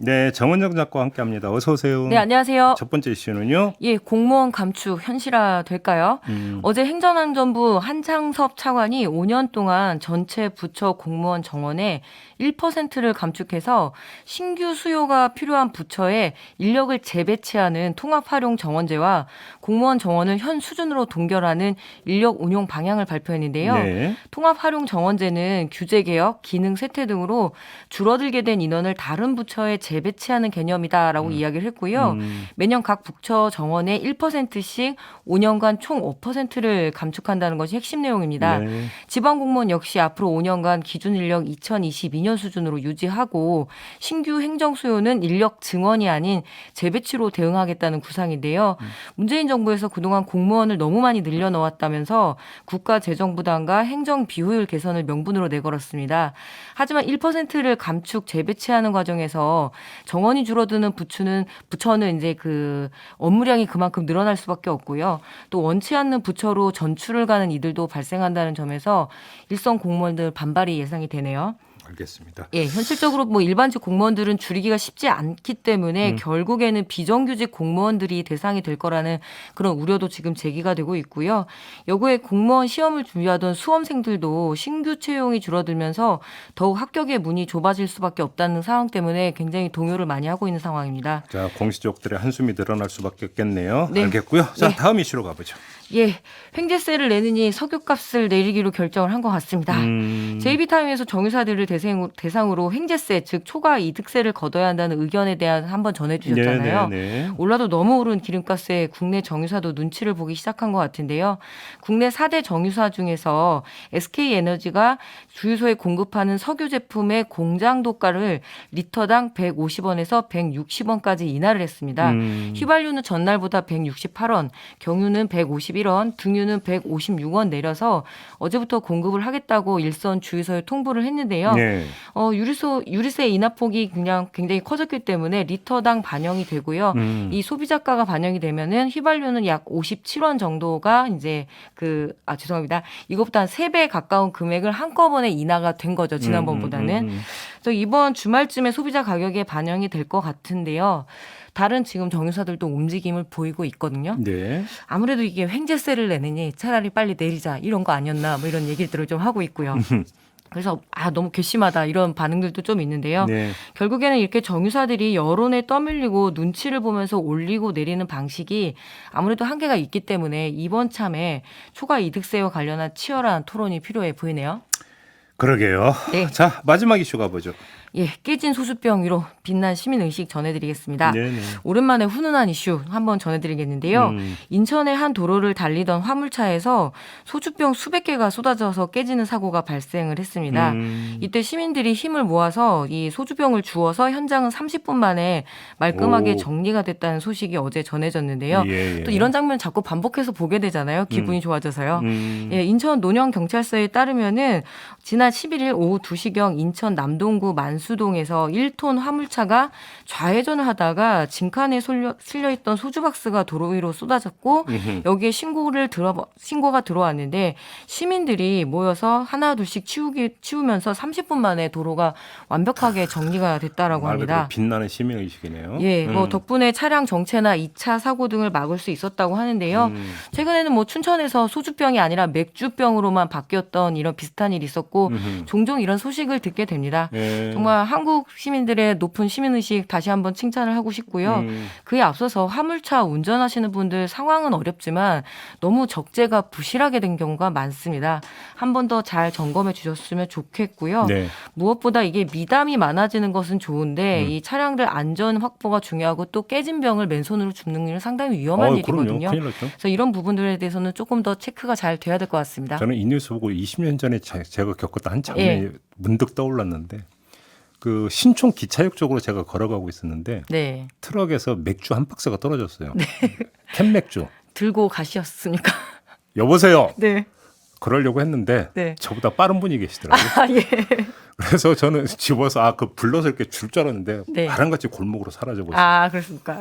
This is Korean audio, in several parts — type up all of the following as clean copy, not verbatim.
네, 정은정 작가와 함께합니다. 어서 오세요. 네, 안녕하세요. 첫 번째 이슈는요. 예, 공무원 감축 현실화 될까요? 어제 행정안전부 한창섭 차관이 5년 동안 전체 부처 공무원 정원의 1%를 감축해서 신규 수요가 필요한 부처에 인력을 재배치하는 통합활용 정원제와 공무원 정원을 현 수준으로 동결하는 인력 운용 방향을 발표했는데요. 네. 통합활용 정원제는 규제 개혁, 기능 쇠퇴 등으로 줄어들게 된 인원을 다른 부처에 재배치하는 개념이다라고 이야기를 했고요. 매년 각 부처 정원의 1%씩 5년간 총 5%를 감축한다는 것이 핵심 내용입니다. 네. 지방공무원 역시 앞으로 5년간 기준 인력 2022년 수준으로 유지하고 신규 행정 수요는 인력 증원이 아닌 재배치로 대응하겠다는 구상인데요. 문재인 정부에서 그동안 공무원을 너무 많이 늘려놓았다면서 국가 재정 부담과 행정 비효율 개선을 명분으로 내걸었습니다. 하지만 1%를 감축 재배치하는 과정에서 정원이 줄어드는 부처는 이제 그 업무량이 그만큼 늘어날 수밖에 없고요. 또 원치 않는 부처로 전출을 가는 이들도 발생한다는 점에서 일선 공무원들 반발이 예상이 되네요. 알겠습니다. 예, 현실적으로 뭐 일반직 공무원들은 줄이기가 쉽지 않기 때문에 결국에는 비정규직 공무원들이 대상이 될 거라는 그런 우려도 지금 제기가 되고 있고요. 여고에 공무원 시험을 준비하던 수험생들도 신규 채용이 줄어들면서 더욱 합격의 문이 좁아질 수밖에 없다는 상황 때문에 굉장히 동요를 많이 하고 있는 상황입니다. 자, 공시족들의 한숨이 늘어날 수밖에 없겠네요. 네. 알겠고요. 자, 네. 다음 이슈로 가보죠. 예, 횡재세를 내느니 석유값을 내리기로 결정을 한 것 같습니다. JB타임에서 정유사들을 대상으로 횡재세, 즉 초과 이득세를 걷어야 한다는 의견에 대한 한번 전해주셨잖아요. 네. 올라도 너무 오른 기름값에 국내 정유사도 눈치를 보기 시작한 것 같은데요. 국내 4대 정유사 중에서 SK에너지가 주유소에 공급하는 석유 제품의 공장도가를 리터당 150원에서 160원까지 인하를 했습니다. 휘발유는 전날보다 168원, 경유는 151원, 등유는 156원 내려서 어제부터 공급을 하겠다고 일선 주유소에 통보를 했는데요. 네. 유류세 인하폭이 그냥 굉장히 커졌기 때문에 리터당 반영이 되고요. 이 소비자가가 반영이 되면은 휘발유는 약 57원 정도가 이제 죄송합니다. 이것보다 한 3배 가까운 금액을 한꺼번에 인하가 된 거죠. 지난번보다는. 그래서 이번 주말쯤에 소비자 가격에 반영이 될 것 같은데요. 다른 지금 정유사들도 움직임을 보이고 있거든요. 네. 아무래도 이게 횡재세를 내느니 차라리 빨리 내리자 이런 거 아니었나 뭐 이런 얘기들을 좀 하고 있고요. 그래서 너무 괘씸하다 이런 반응들도 좀 있는데요. 네. 결국에는 이렇게 정유사들이 여론에 떠밀리고 눈치를 보면서 올리고 내리는 방식이 아무래도 한계가 있기 때문에 이번 참에 초과 이득세와 관련한 치열한 토론이 필요해 보이네요. 그러게요. 네. 자, 마지막 이슈 가보죠. 예, 깨진 소주병 위로 빛난 시민의식 전해드리겠습니다. 네네. 오랜만에 훈훈한 이슈 한번 전해드리겠는데요. 인천의 한 도로를 달리던 화물차에서 소주병 수백 개가 쏟아져서 깨지는 사고가 발생을 했습니다. 이때 시민들이 힘을 모아서 이 소주병을 주워서 현장은 30분 만에 말끔하게 오. 정리가 됐다는 소식이 어제 전해졌는데요. 예. 또 이런 장면 자꾸 반복해서 보게 되잖아요. 기분이 좋아져서요. 예, 인천 논현경찰서에 따르면은 지난 11일 오후 2시경 인천 남동구 만수동에서 1톤 화물차가 좌회전을 하다가 짐칸에 실려있던 소주 박스가 도로 위로 쏟아졌고 여기에 신고가 들어왔는데 시민들이 모여서 하나 둘씩 치우면서 30분 만에 도로가 완벽하게 정리가 됐다라고 말 그대로 합니다. 빛나는 시민의식이네요. 예, 뭐 덕분에 차량 정체나 2차 사고 등을 막을 수 있었다고 하는데요. 최근에는 뭐 춘천에서 소주병이 아니라 맥주병으로만 바뀌었던 이런 비슷한 일이 있었고 종종 이런 소식을 듣게 됩니다. 예. 정말 한국 시민들의 높은 시민의식 다시 한번 칭찬을 하고 싶고요. 그에 앞서서 화물차 운전하시는 분들 상황은 어렵지만 너무 적재가 부실하게 된 경우가 많습니다. 한 번 더 잘 점검해 주셨으면 좋겠고요. 네. 무엇보다 이게 미담이 많아지는 것은 좋은데 이 차량들 안전 확보가 중요하고 또 깨진 병을 맨손으로 줍는 일은 상당히 위험한 일이거든요. 그럼요. 큰일 났죠. 그래서 이런 부분들에 대해서는 조금 더 체크가 잘 돼야 될 것 같습니다. 저는 이 뉴스 보고 20년 전에 제가 겪었던 한 장면이 문득 떠올랐는데 그 신촌 기차역 쪽으로 제가 걸어가고 있었는데 네. 트럭에서 맥주 한 박스가 떨어졌어요. 캔 맥주. 들고 가셨으니까. 여보세요. 네. 그러려고 했는데 네. 저보다 빠른 분이 계시더라고요. 예. 그래서 저는 집어서 그 불러서 이렇게 줄 줄 알았는데 네. 바람같이 골목으로 사라져 버렸어요. 아, 그렇습니까?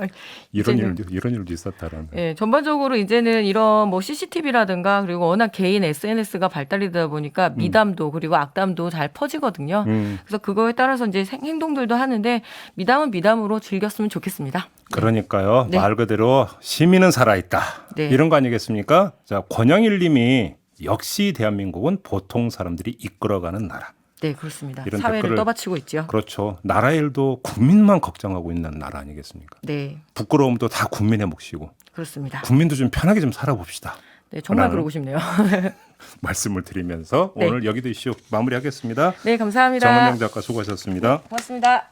이런 일도 있었다라는. 예, 전반적으로 이제는 이런 뭐 CCTV라든가 그리고 워낙 개인 SNS가 발달이 되다 보니까 미담도 그리고 악담도 잘 퍼지거든요. 그래서 그거에 따라서 이제 행동들도 하는데 미담은 미담으로 즐겼으면 좋겠습니다. 그러니까요. 네. 말 그대로 시민은 살아있다. 네. 이런 거 아니겠습니까? 자, 권영일 님이 역시 대한민국은 보통 사람들이 이끌어가는 나라. 네, 그렇습니다. 이런 사회를 댓글을- 떠받치고 있죠. 그렇죠. 나라 일도 국민만 걱정하고 있는 나라 아니겠습니까? 네, 부끄러움도 다 국민의 몫이고 그렇습니다. 국민도 좀 편하게 좀 살아봅시다. 네, 정말 하나는 그러고 싶네요. 말씀을 드리면서 네. 오늘 여기도 이슈 마무리하겠습니다. 네, 감사합니다. 정은영 작가 수고하셨습니다. 고맙습니다.